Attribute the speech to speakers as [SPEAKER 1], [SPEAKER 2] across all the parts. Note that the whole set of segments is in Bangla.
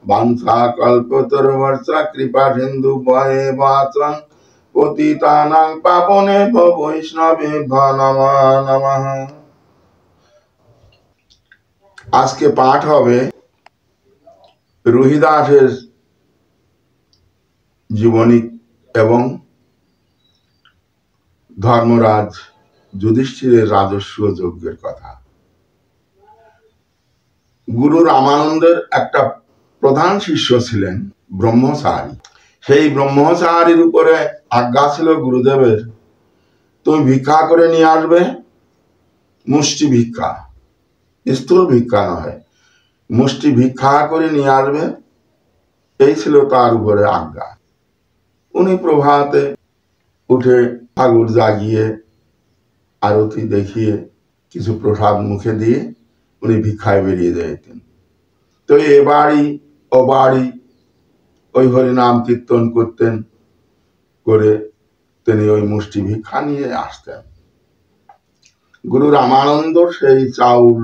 [SPEAKER 1] বাঞ্ছা কল্পতরুর্ভশ্চ কৃপা সিন্ধু ভয়েবাচং পতিতানাং পাবনেভ্যো বৈষ্ণবেভ্যো নমো নমঃ। আজকে পাঠ হবে রুহিদাসের জীবনী এবং ধর্মরাজ যুধিষ্ঠিরের রাজস্ব যজ্ঞের কথা। গুরু রামানন্দের একটা প্রধান শিষ্য ছিলেন ব্রহ্মচারী। সেই ব্রহ্মচারীর উপরে আজ্ঞা ছিল গুরুদেবের, তুমি ভিক্ষা করে নিয়ে আসবে, মুষ্টি ভিক্ষা, স্থূল ভিক্ষা নয়, মুষ্টি ভিক্ষা করে নিয়ে আসবে, এই ছিল তার উপরে আজ্ঞা। উনি প্রভাতে উঠে ঠাকুর জাগিয়ে আরতি দেখিয়ে কিছু প্রসাদ মুখে দিয়ে উনি ভিক্ষায় বেরিয়ে যেতেন। তো এ বাড়ি ও বাড়ি ওই হরিনাম কীর্তন করতেন, করে তিনি ওই মুষ্টি ভিক্ষা নিয়ে আসতেন। গুরু রামানন্দ সেই চাউল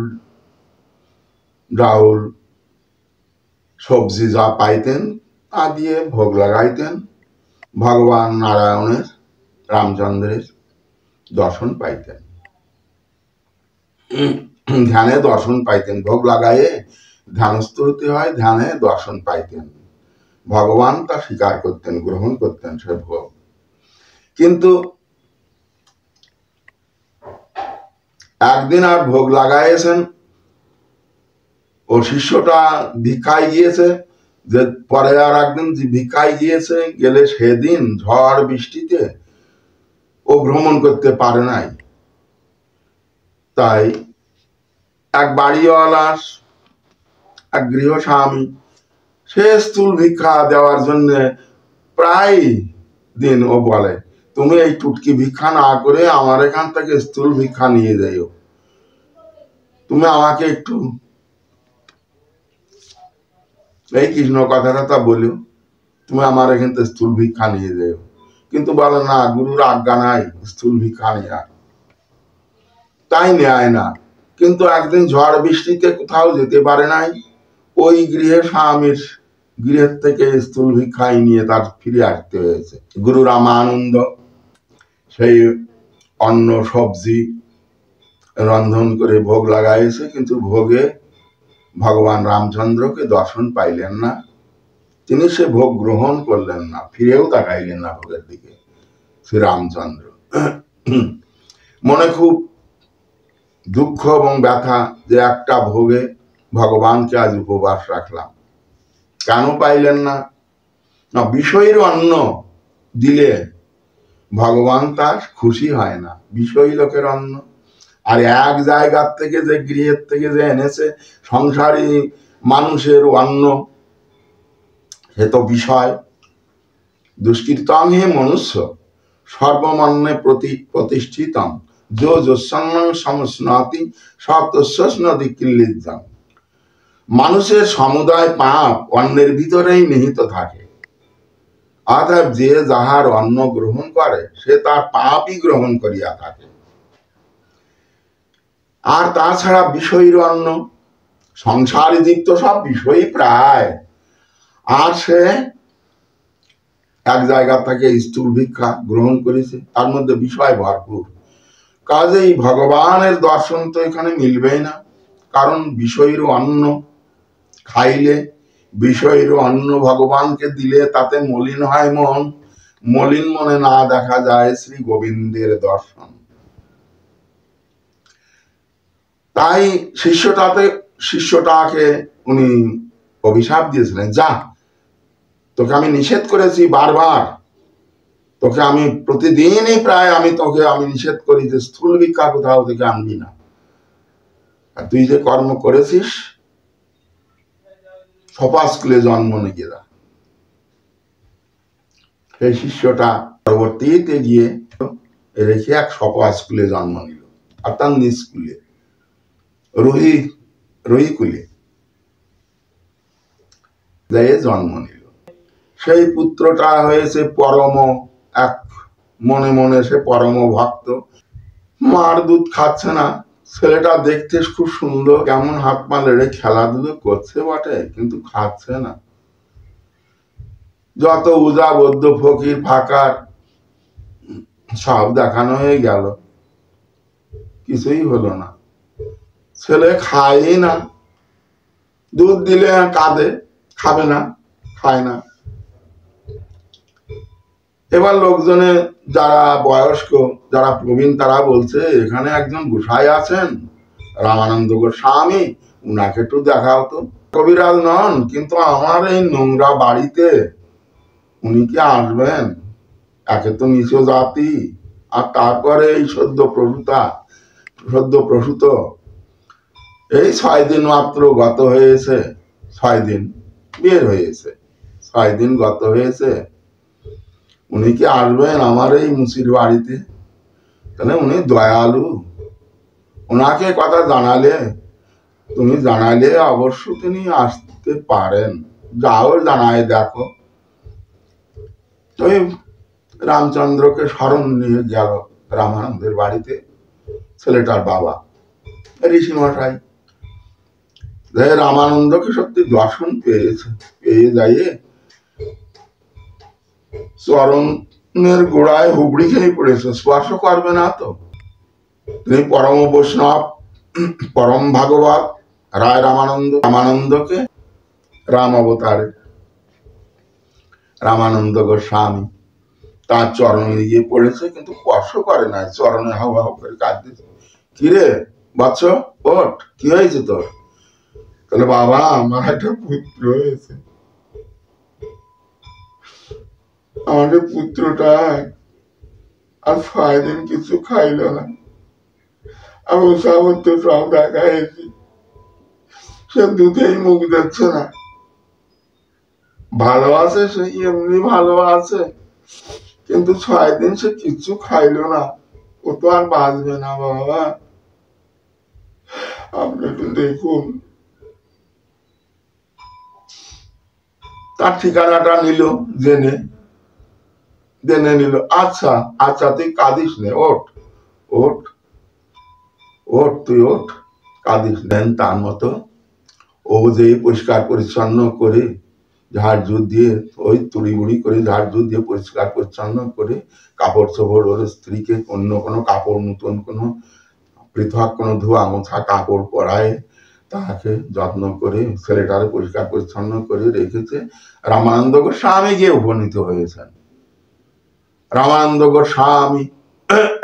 [SPEAKER 1] ডাউল সবজি যা পাইতেন তা দিয়ে ভোগ লাগাইতেন, ভগবান নারায়ণের রামচন্দ্রের দর্শন পাইতেন, ধ্যানে দর্শন পাইতেন। ভোগ লাগাইয়ে ধ্যানস্থ হতে হয়, ধ্যানে দর্শন পাইতেন, ভগবান তা স্বীকার করতেন, গ্রহণ করতেন সে ভোগ। কিন্তু একদিন আর ভোগ লাগাইয়েছেন, ও শিষ্যটা ভিক্ষায় গিয়েছে, যে পরে আর একদিন ভিক্ষায় গিয়েছে, গেলে সেদিন ঝড় বৃষ্টিতে ও ভ্রমণ করতে পারে নাই। তাই এক বাড়িওয়ালা, এক গৃহস্বামী, সে স্থূল ভিক্ষা দেওয়ার জন্য প্রায় দিন ও বলে, তুমি এই টুটকি ভিক্ষা না করে আমার এখান থেকে স্থূল ভিক্ষা নিয়ে যাইও, তুমি আমাকে একটু এই কৃষ্ণ কথাটা তা বলিও, তুমি আমার এখান থেকে স্থূল ভিক্ষা নিয়ে যাইও। কিন্তু বলে না, গুরুর আজ্ঞা নাই স্থূল ভিক্ষা নেওয়া, তাই নেয় না। কিন্তু একদিন ঝড় বৃষ্টিতে কোথাও যেতে পারে নাই, ওই গৃহে স্বামীর গৃহের থেকে স্থূল ভিক্ষায় নিয়ে তার ফিরে আসতে হয়েছে। গুরু রামানন্দ সেই অন্ন সবজি রন্ধন করে ভোগ লাগাইছে, কিন্তু ভোগে ভগবান রামচন্দ্রকে দর্শন পাইলেন না, তিনি সে ভোগ গ্রহণ করলেন না, ফিরেও তাকাইলেন না ভোগের দিকে। শ্রী রামচন্দ্র মনে খুব দুঃখ এবং ব্যথা, যে একটা ভোগে ভগবানকে আজ উপবাস রাখলাম, কেন পাইলেন না? না, বিষয়ের অন্ন দিলে ভগবান তার খুশি হয় না, বিষয়ী লোকের অন্ন। আর এক জায়গার থেকে, যে গৃহের থেকে যে এনেছে সংসারী মানুষের অন্ন, সে তো বিষয়। দুষ্কৃতং হে মনুষ্য সর্বমান্যে প্রতিষ্ঠিতং যো যস্যান্নং সমশ্নাতি সতস্যস্নদি কিল্লিজ্জং। মানুষের সমুদায় পাপ অন্নের ভিতরেই নিহিত থাকে, অর্থাৎ যে যাহার অন্ন গ্রহণ করে সে তার পাপই গ্রহণ করিয়া থাকে। আর তাছাড়া বিষয়ীর অন্ন, সংসারী জীব তো সব বিষয়ী প্রায়, আর সে এক জায়গা থেকে স্থূল ভিক্ষা গ্রহণ করেছে, তার মধ্যে বিষয় ভরপুর। কাজেই ভগবানের দর্শন তো এখানে মিলবেই না, কারণ বিষয়ীর অন্ন খাইলে, বিষয়ীর অন্ন ভগবানকে দিলে তাতে মলিন হয় মন, মলিন মনে না দেখা যায় শ্রী গোবিন্দের দর্শন। তাই শিষ্যটাকে উনি অভিশাপ দিয়েছিলেন, যা, তোকে আমি নিষেধ করেছি বারবার, তোকে আমি প্রতিদিনই প্রায় আমি নিষেধ করি যে স্থূল ভিক্ষা কোথাও থেকে আনবি না, আর তুই যে কর্ম করেছিস সপা স্কুলে জন্ম নিয়ে যা। সেই শিষ্যটা পরবর্তীতে গিয়ে রেখে এক সপা স্কুলে জন্ম নিল, অর্থাৎ নিজ স্কুলে, রুহিকুলে জন্ম নিল। সেই পুত্রটা হয়েছে পরম এক, মনে মনে সে পরম ভক্ত। মার দুধ খাচ্ছে না, ছেলেটা দেখতে খুব সুন্দর, কেমন হাত পা লেড়ে খেলাধুলো করছে বটে, কিন্তু খাচ্ছে না। যত উজা বৌদ্ধ ফকির ফাঁকার সব দেখানো হয়ে গেল, কিছুই হলো না। ছেলে খায়ই না, দুধ দিলে কাঁদে, খাবে না, খায় না। এবার লোকজনে যারা বয়স্ক, যারা প্রবীণ, তারা বলছে এখানে একজন গোসাই আছেন রামানন্দ গোস্বামী, উনাকে একটু দেখাও তো। কবিরাজ নন, কিন্তু আমার এই নোংরা বাড়িতে উনি কি আসবেন? একে তো নিচ জাতি, আর তারপরে এই সদ্য প্রসূত, এই 6 দিন মাত্র গত হয়েছে, 6 দিন বের হয়েছে, 6 দিন গত হয়েছে, উনি কি আসবেন আমার এই মুসির বাড়িতে? তাহলে উনি দয়ালু, ওনাকে কথা জানালে, তুমি জানালে অবশ্য তিনি আসতে পারেন, যাও জানায় দেখো। ওই রামচন্দ্রকে স্মরণ নিয়ে গেল রামানন্দের বাড়িতে ছেলেটার বাবা ঋষি মশাই। রামানন্দকে সত্যি দর্শন পেয়েছে, পেয়ে যাইয়ে চরণের গোড়ায় হুবড়ি খেয়ে পড়েছে, স্পর্শ করবে না তো। তিনি পরম বৈষ্ণব, পরম ভাগবত রায় রামানন্দকে রাম অবতারে রামানন্দ গোস্বামী তার চরণে গিয়ে পড়েছে, কিন্তু স্পর্শ করে নাই, চরণে হাউ হাউ করে কাঁদতেছে। কিরে বাচ্চ, ওঠ, কি হয়েছে তোর? তাহলে বাবা আমার একটা পুত্র হয়েছে, আমাদের পুত্রটা আর 6 দিন কিছু খাইল না, আমি সামর্থ্য সব দেখাইছি, সে দুধেই মুখ দিচ্ছে না। ভালো আছে, সে এমনি ভালো আছে, কিন্তু 6 দিন সে কিছু খাইলো না, ও তো আর বাঁচবে না বাবা, আপনি একটু দেখুন। তার ঠিকানাটা নিল, জেনে নিল। আচ্ছা আচ্ছা, তুই কাঁদিস নে, ওঠ ওঠ ওঠ, তুই ওঠ, কাঁদিস নেন। তার মতো ও যে পরিষ্কার পরিচ্ছন্ন করে ঝাড়ঝুড় দিয়ে, ওই তুড়ি বুড়ি করে ঝাড়ঝুড় দিয়ে পরিষ্কার পরিচ্ছন্ন করে কাপড় চোপড়, ওর স্ত্রীকে অন্য কোনো কাপড়, নতুন কোনো পৃথক কোনো ধোয়া মোছা কাপড় পরায়, তাকে যত্ন করে ছেলেটারে পরিষ্কার পরিচ্ছন্ন করে রেখেছে। রামানন্দ গোস্বামী গিয়ে উপনীত হয়েছেন। রামানন্দ গোস্বামী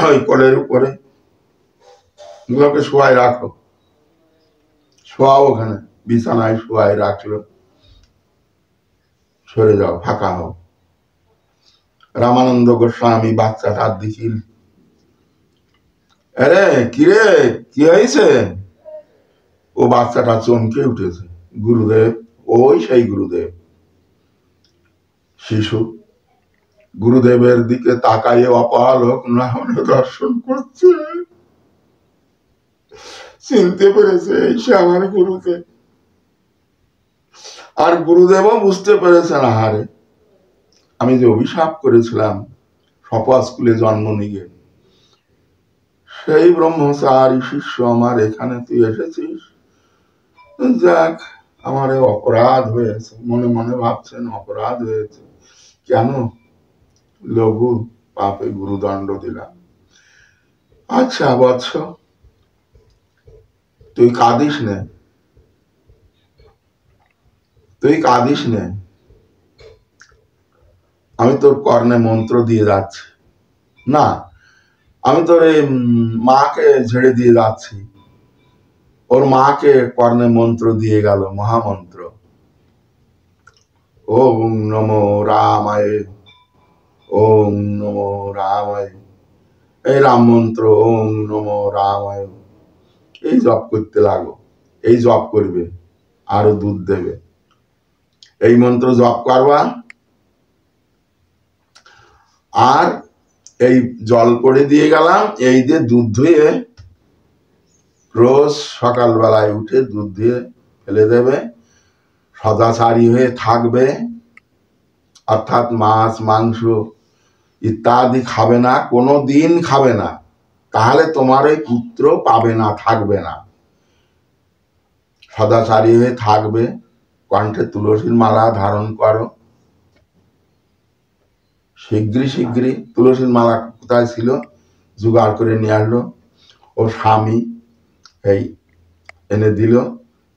[SPEAKER 1] ওই কোলের উপরে গুলোকে শোয়াই রাখো, শোয়াও, ওখানে বিছানায় শোয়াই রাখলো, সরে যাও, ফাঁকা হও। রামানন্দ গোস্বামী বাচ্চাটার দেখিল, আরে কিরে, কি হয়েছে? ও বাচ্চাটা চমকে উঠেছে। গুরুদেব, ওই সেই গুরুদেব, শিশু গুরুদেবের দিকে তাকাইয়ে অপলক নয়নে দর্শন করছে, চিনতে পেরেছে সে আমার গুরুদেব। আর গুরুদেবও বুঝতে পেরেছেন, আহারে আমি যে অভিশাপ করেছিলাম সপা স্কুলে জন্ম নিয়ে, সেই ব্রহ্মচারী শিষ্য আমার এখানে তুই এসেছিস, যাক আমার অপরাধ হয়েছে, মনে মনে ভাবছেন অপরাধ হয়েছে, কেন লঘু পাপে গুরুদণ্ড দিলাম। আচ্ছা বৎস, তুই কাঁদিস নে, তুই কাঁদিস নে, আমি তোর কর্ণে মন্ত্র দিয়ে যাচ্ছি। না, আমি তোর এই মাকে ঝেড়ে দিয়ে যাচ্ছি। ওর মাকে কর্ণে মন্ত্র দিয়ে গেল, মহামন্ত্র, ওম নমো রামায়, ওম নমো রামায়, এই রাম মন্ত্র, ওম নমো রামায়, এই জপ করতে লাগো। এই জপ করবে, আরো দুধ দেবে, এই মন্ত্র জপ করবা, আর এই জল করে দিয়ে গেলাম, এই দিয়ে দুধ ধুয়ে রোজ সকালবেলায় উঠে দুধ দিয়ে ফেলে দেবে, সদাচারী হয়ে থাকবে, অর্থাৎ মাছ মাংস ইত্যাদি খাবে না, কোনো দিন খাবে না, তাহলে তোমার এই পুত্র পাবে না, থাকবে না। সদাচারী হয়ে থাকবে, কণ্ঠে তুলসীর মালা ধারণ করো, শীঘ্রই তুলসীর মালা কোথায় ছিল জোগাড় করে নিয়ে আসলো। ও স্বামী এই এনে দিল,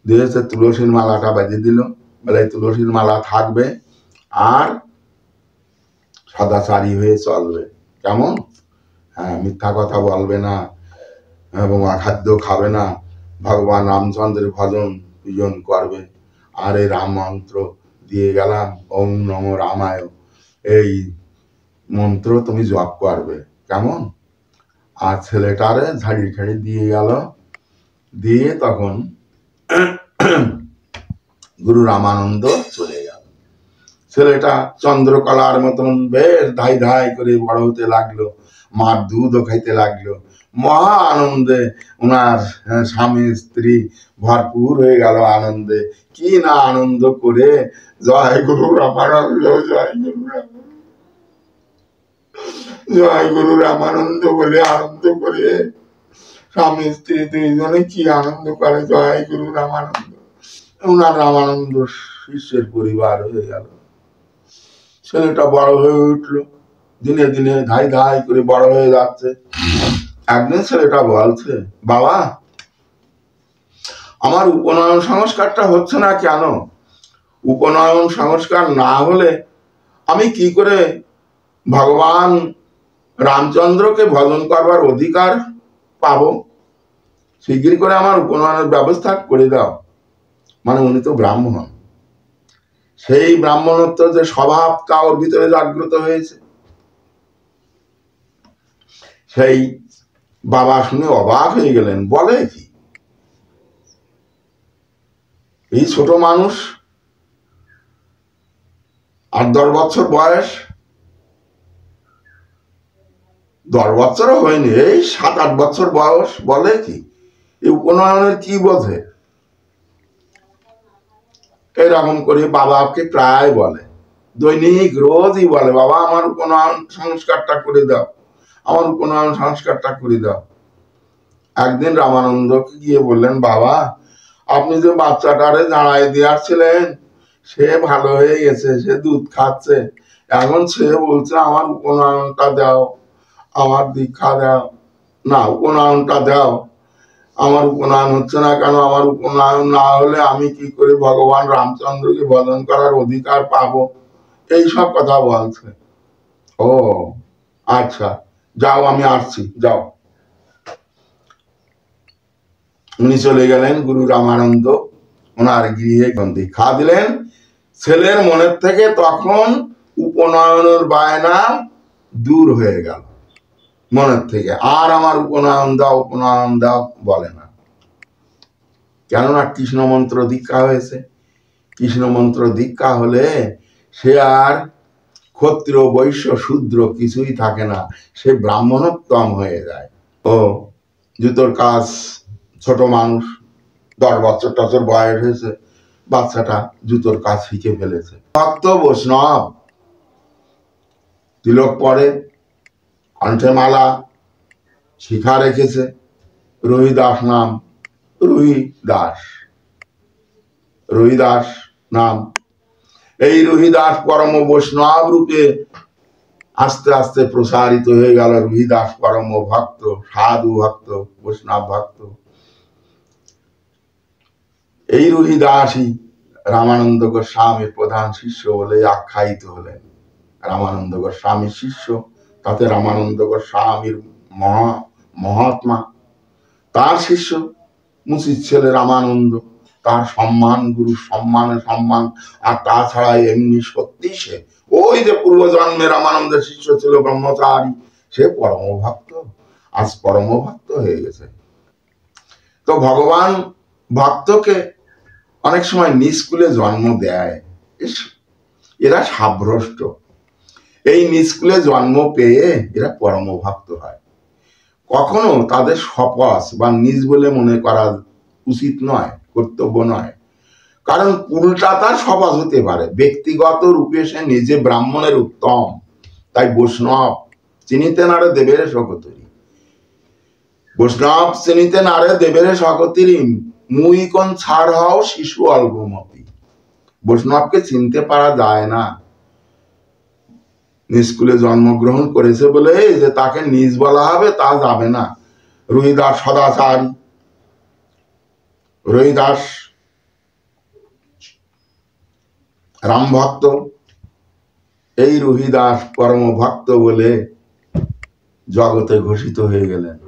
[SPEAKER 1] দিয়েছে, তুলসীর মালাটা বেঁধে দিল, বলে তুলসীর মালা থাকবে আর সদাচারী হয়ে চলবে। কেমন? হ্যাঁ, মিথ্যা কথা বলবে না এবং অখাদ্য খাবে না, ভগবান রামচন্দ্রের ভজন পূজন করবে। আর এই রাম মন্ত্র দিয়ে গেলাম, ওম নমো রামায়, এই মন্ত্র তুমি জপ করবে। কেমন? আর ছেলেটারে ঝাড়ি ঝাড়ি দিয়ে গেল, দিয়ে তখন গুরু রামানন্দ চলে গেল। ছেলেটা চন্দ্রকলার মতন বেশ ধাই ধাই করে বড় হতে লাগলো, মার দুধও খাইতে লাগলো। মহা আনন্দে ওনার স্বামী স্ত্রী ভরপুর হয়ে গেল আনন্দে। কি না আনন্দ করে, জয় গুরু রামানন্দ, জয় গুরু রামানন্দ, জয় গুরু রামানন্দ বলে আনন্দ করে স্বামী স্ত্রী দুইজনে কি আনন্দ করে, জয় গুরু রামানন্দ। ওনার রামানন্দ শিষ্যের পরিবার হয়ে গেল। ছেলেটা বড় হয়ে উঠলো, দিনে দিনে ধাই ধাই করে বড় হয়ে যাচ্ছে। একদিন ছেলেটা বলছে, বাবা আমার উপনয়ন সংস্কারটা হচ্ছে না কেন? উপনয়ন সংস্কার না হলে আমি কি করে ভগবান রামচন্দ্রকে ভজন করবার অধিকার পাবো? শীঘ্রই করে আমার উপনয়নের ব্যবস্থা করে দাও। মানে উনি তো ব্রাহ্মণ, সেই ব্রাহ্মণত্ব যে স্বভাবটা ওর ভিতরে জাগ্রত হয়েছে, সেই বাবা শুনে অবাক হয়ে গেলেন। বলে কি, এই ছোট মানুষ, 8-10 বছর বয়স, 10 বছরও হয়নি, এই 7-8 বছর বয়স, বলে কি এই উপনয়নের কি বোঝে? এরকম করে বাবাকে প্রায় বলে, দৈনিক রোজই বলে, বাবা আমার উপনয়ন সংস্কারটা করে দাও, আমার উপনয়ন সংস্কারটা করে দাও। একদিন রামানন্দকে গিয়ে বললেন, বাবা আপনি যে বাচ্চাটারে দাঁড়াই দিয়েছিলেন সে ভালো হয়ে গেছে, সে দুধ খাচ্ছে, এখন সে বলছে আমার উপনয়নটা দাও, আমার দীক্ষা দাও। না, উপনয়নটা দাও। আমার উপনয়ন হচ্ছে না কেন? আমার উপনয়ন না হলে আমি কি করে ভগবান রামচন্দ্রকে ভজন করার অধিকার পাবো? এই সব কথা বলছে। ও আচ্ছা, যাও, আমি আসছি, যাও। উনি চলে গেলেন। গুরু রামানন্দ ওনার গৃহে দীক্ষা দিলেন। ছেলের মনের থেকে তখন উপনয়নের বায়না দূর হয়ে গেল মনের থেকে। আর আমার উপনয়ন দাও, উপনয়ন দাও বলে না, কেননা কৃষ্ণ মন্ত্র দীক্ষা হয়েছে। কৃষ্ণ মন্ত্র দীক্ষা হলে সে আর ক্ষত্রিয় বৈশ্য শূদ্র কিছুই থাকে না, সে ব্রাহ্মণোত্তম হয়ে যায়। ও জুতোর কাজ, ছোট মানুষ, 10 বছর বয়স হয়েছে, বাচ্চাটা জুতোর কাজ শিখে ফেলেছে। ভক্ত বৈষ্ণব, তিলক পরে, কণ্ঠে মালা, শিখা রেখেছে, রহিদাস নাম, রহিদাস নাম। এই রহিদাস পরম বৈষ্ণব রূপে আস্তে আস্তে প্রসারিত হয়ে গেল। রহিদাস পরম ভক্ত, সাধু ভক্ত, বৈষ্ণব ভক্ত। এই রহিদাসই রামানন্দ গোস্বামীর প্রধান শিষ্য বলে আখ্যায়িত হলেন। রামানন্দ গোস্বামীর শিষ্য, তাতে রামানন্দ গোস্বামীর মহাত্মা, তার শিষ্য মুচির ছেলে রামানন্দ, তার সম্মান, গুরু সম্মানের সম্মান। আর তাছাড়া এমনি সত্যি সে ওই যে পূর্বজন্মে রামানন্দের শিষ্য ছিল ব্রহ্মচারী, সে পরম ভক্ত, আজ পরম ভক্ত হয়ে গেছে। তো ভগবান ভক্তকে অনেক সময় নিষ্কুলে জন্ম দেয়। এরা সাভ্রষ্ট, এই নিষ্কুলে জন্ম পেয়ে এরা পরম ভক্ত হয়। কখনো তাদের সপস বা নিজ বলে মনে করা উচিত নয়, কর্তব্য নয়। কারণ উল্টা তার সপস হতে পারে। ব্যক্তিগত রূপে সে নিজে ব্রাহ্মণের উত্তম, তাই বৈষ্ণব চিনিতে নারে দেবের সকতরি, বৈষ্ণব চিনিতে নারে দেবের সকতরি, মুই কোন ছাড় হও শিশু অল্পমতি। বৈষ্ণবকে চিনতে পারা যায় না, স্কুলে জন্মগ্রহণ করেছে বলে যে তাকে নিজ বলা হবে তা যাবে না। রুহিদাস সদাচারী, রুহিদাস রাম ভক্ত, এই রুহিদাস পরম ভক্ত বলে জগতে ঘোষিত হয়ে গেলেন।